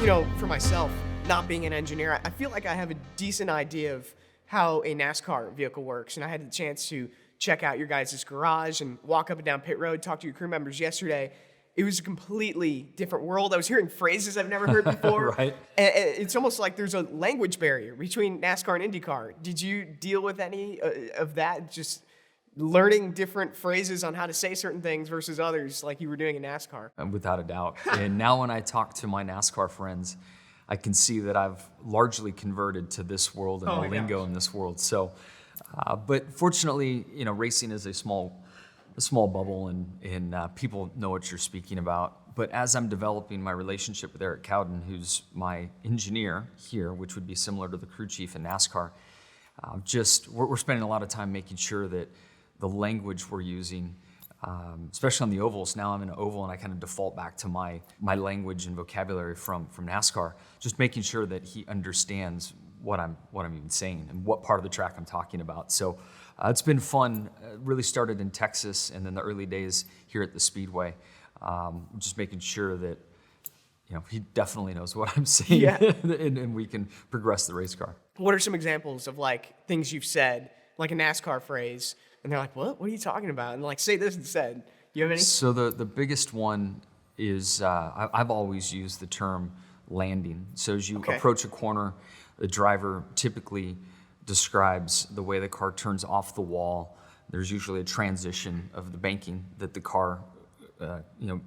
For myself, not being an engineer, I feel like I have a decent idea of how a NASCAR vehicle works. And I had the chance to check out your guys' garage and walk up and down pit road, talk to your crew members yesterday. It was a completely different world. I was hearing phrases I've never heard before. Right. And it's almost like there's a language barrier between NASCAR and IndyCar. Did you deal with any of that? Just learning different phrases on how to say certain things versus others like you were doing in NASCAR? Without a doubt. And now when I talk to my NASCAR friends, I can see that I've largely converted to this world and the lingo in this world. So, but fortunately, racing is a small bubble, and people know what you're speaking about. But as I'm developing my relationship with Eric Cowden, who's my engineer here, which would be similar to the crew chief in NASCAR, we're spending a lot of time making sure that the language we're using, especially on the ovals. Now I'm in an oval and I kind of default back to my language and vocabulary from NASCAR, just making sure that he understands what I'm even saying and what part of the track I'm talking about. So it's been fun. Really started in Texas and then the early days here at the Speedway. Just making sure that he definitely knows what I'm saying, and we can progress the race car. What are some examples of things you've said, like a NASCAR phrase, and they're like, "What? What are you talking about?" And say this instead. Do you have any? So the biggest one is I've always used the term landing. So as you approach a corner, the driver typically describes the way the car turns off the wall. There's usually a transition of the banking that the car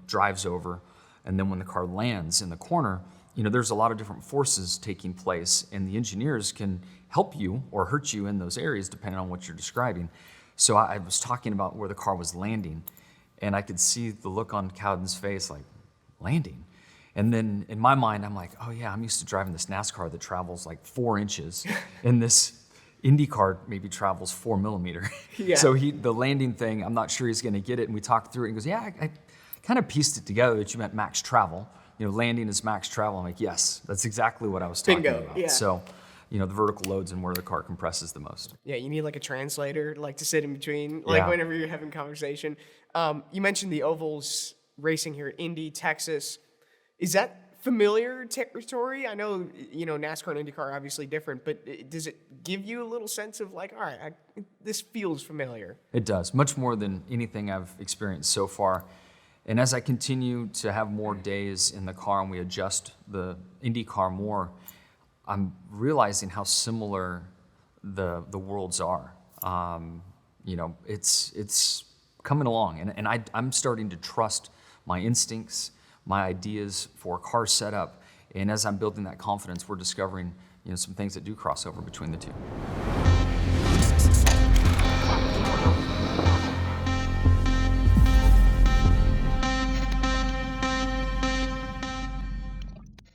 drives over. And then when the car lands in the corner, there's a lot of different forces taking place, and the engineers can help you or hurt you in those areas depending on what you're describing. So I was talking about where the car was landing, and I could see the look on Cowden's face, like, landing? And then in my mind, I'm like, oh yeah, I'm used to driving this NASCAR that travels 4 inches, and this IndyCar maybe travels 4 millimeter. Yeah. So the landing thing, I'm not sure he's gonna get it, and we talked through it, and he goes, yeah, I kind of pieced it together that you meant max travel. Landing is max travel. I'm like, yes, that's exactly what I was talking about. Yeah. So, the vertical loads and where the car compresses the most. Yeah, you need a translator to sit in between, whenever you're having conversation. You mentioned the ovals racing here at Indy, Texas. Is that familiar territory? I know, NASCAR and IndyCar are obviously different, but does it give you a little sense of all right, this feels familiar? It does, much more than anything I've experienced so far. And as I continue to have more days in the car and we adjust the IndyCar more, I'm realizing how similar the worlds are. It's coming along, and I'm starting to trust my instincts, my ideas for car setup. And as I'm building that confidence, we're discovering some things that do cross over between the two.